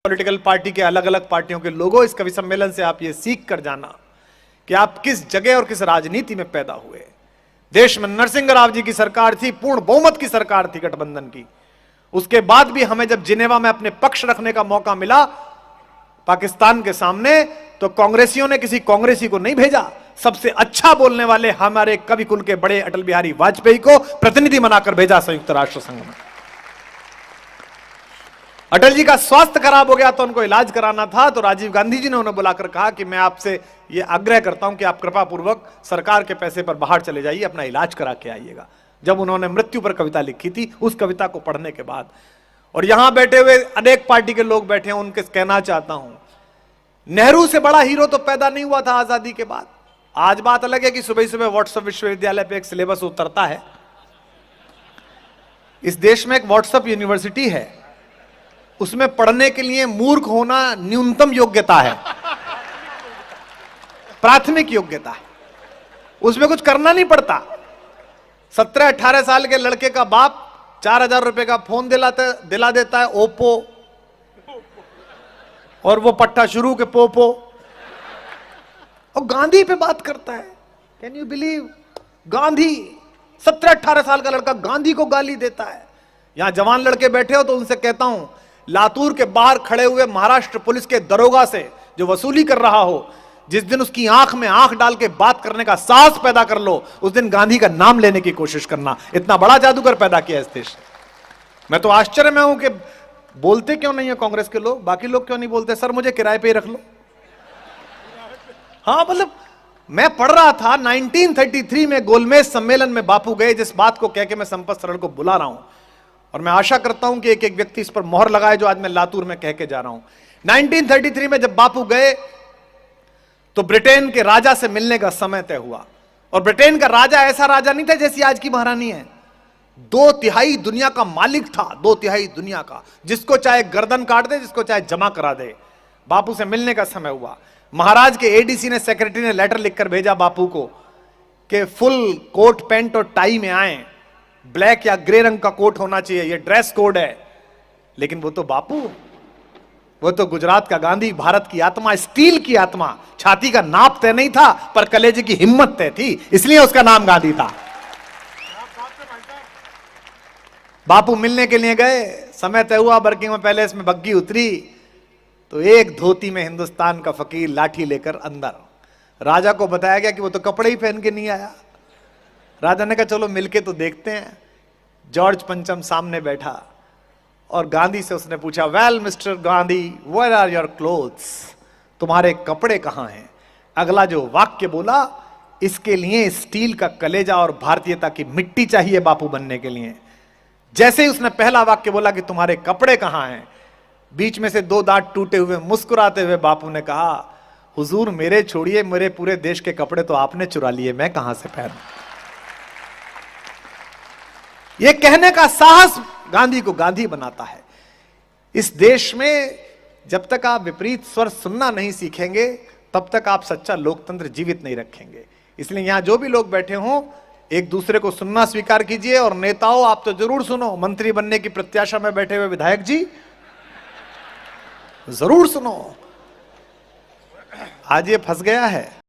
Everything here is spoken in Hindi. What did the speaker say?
पॉलिटिकल पार्टी के अलग अलग पार्टियों के लोगों, इस कवि सम्मेलन से आप ये सीख कर जाना कि आप किस जगह और किस राजनीति में पैदा हुए। देश में नरसिंह राव जी की सरकार थी, पूर्ण बहुमत की सरकार थी गठबंधन की। उसके बाद भी हमें जब जिनेवा में अपने पक्ष रखने का मौका मिला पाकिस्तान के सामने, तो कांग्रेसियों ने किसी कांग्रेसी को नहीं भेजा, सबसे अच्छा बोलने वाले हमारे कवि कुल के बड़े अटल बिहारी वाजपेयी को प्रतिनिधि बनाकर भेजा संयुक्त राष्ट्र संघ में। अटल जी का स्वास्थ्य खराब हो गया तो उनको इलाज कराना था, तो राजीव गांधी जी ने उन्हें बुलाकर कहा कि मैं आपसे ये आग्रह करता हूं कि आप कृपा पूर्वक सरकार के पैसे पर बाहर चले जाइए, अपना इलाज करा के आइएगा। जब उन्होंने मृत्यु पर कविता लिखी थी, उस कविता को पढ़ने के बाद, और यहां बैठे हुए अनेक पार्टी के लोग बैठे हैं, उनके कहना चाहता हूं, नेहरू से बड़ा हीरो तो पैदा नहीं हुआ था आजादी के बाद। आज बात अलग है कि सुबह सुबह व्हाट्सएप विश्वविद्यालय पे एक सिलेबस उतरता है। इस देश में एक व्हाट्सएप यूनिवर्सिटी है, उसमें पढ़ने के लिए मूर्ख होना न्यूनतम योग्यता है, प्राथमिक योग्यता है, उसमें कुछ करना नहीं पड़ता। 17-18 साल के लड़के का बाप 4000 रुपए का फोन दिला देता है, ओप्पो, और वो पट्टा शुरू के पोपो, और गांधी पे बात करता है। Can you believe? गांधी, 17-18 साल का लड़का गांधी को गाली देता है। यहां जवान लड़के बैठे हो तो उनसे कहता हूं, लातूर के बाहर खड़े हुए महाराष्ट्र पुलिस के दरोगा से जो वसूली कर रहा हो, जिस दिन उसकी आंख में आंख डाल के बात करने का साहस पैदा कर लो, उस दिन गांधी का नाम लेने की कोशिश करना। इतना बड़ा जादूगर पैदा किया इस देश। मैं तो आश्चर्य में हूं कि बोलते क्यों नहीं है कांग्रेस के लोग, बाकी लोग क्यों नहीं बोलते? सर मुझे किराए पे ही रख लो। हाँ, मतलब मैं पढ़ रहा था 1933 में गोलमेज सम्मेलन में बापू गए, जिस बात को कह के मैं संपत सरल को बुला रहा हूं, और मैं आशा करता हूं कि एक एक व्यक्ति इस पर मोहर लगाए जो आज मैं लातूर में कह के जा रहा हूं। 1933 में जब बापू गए तो ब्रिटेन के राजा से मिलने का समय तय हुआ, और ब्रिटेन का राजा ऐसा राजा नहीं था जैसी आज की महारानी है, 2/3 दुनिया का मालिक था, 2/3 दुनिया का, जिसको चाहे गर्दन काट दे, जिसको चाहे जमा करा दे। बापू से मिलने का समय हुआ। महाराज के एडीसी ने, सेक्रेटरी ने लेटर लिखकर भेजा बापू को कि फुल कोट पैंट और टाई में आए, ब्लैक या ग्रे रंग का कोट होना चाहिए, ये ड्रेस कोड है। लेकिन वो तो बापू, वो तो गुजरात का गांधी, भारत की आत्मा, स्टील की आत्मा। छाती का नाप तय नहीं था पर कलेजे की हिम्मत तय थी, इसलिए उसका नाम गांधी था। बापू मिलने के लिए गए, समय तय हुआ, बर्किंघम पैलेस में बग्गी उतरी तो एक धोती में हिंदुस्तान का फकीर लाठी लेकर अंदर। राजा को बताया गया कि वो तो कपड़े ही पहन के नहीं आया। राजा ने कहा चलो मिलके तो देखते हैं। जॉर्ज पंचम सामने बैठा और गांधी से उसने पूछा, well mister Gandhi, where are your clothes? तुम्हारे कपड़े कहां हैं? अगला जो वाक्य बोला, इसके लिए स्टील का कलेजा और भारतीयता की मिट्टी चाहिए बापू बनने के लिए। जैसे ही उसने पहला वाक्य बोला कि तुम्हारे कपड़े कहां हैं, बीच में से 2 दांत टूटे हुए मुस्कुराते हुए बापू ने कहा, हुजूर मेरे छोड़िए, मेरे पूरे देश के कपड़े तो आपने चुरा लिए, मैं कहां से पहनूं? यह कहने का साहस गांधी को गांधी बनाता है। इस देश में जब तक आप विपरीत स्वर सुनना नहीं सीखेंगे, तब तक आप सच्चा लोकतंत्र जीवित नहीं रखेंगे। इसलिए यहां जो भी लोग बैठे हों, एक दूसरे को सुनना स्वीकार कीजिए। और नेताओं, आप तो जरूर सुनो, मंत्री बनने की प्रत्याशा में बैठे हुए विधायक जी, जरूर सुनो। आज ये फंस गया है।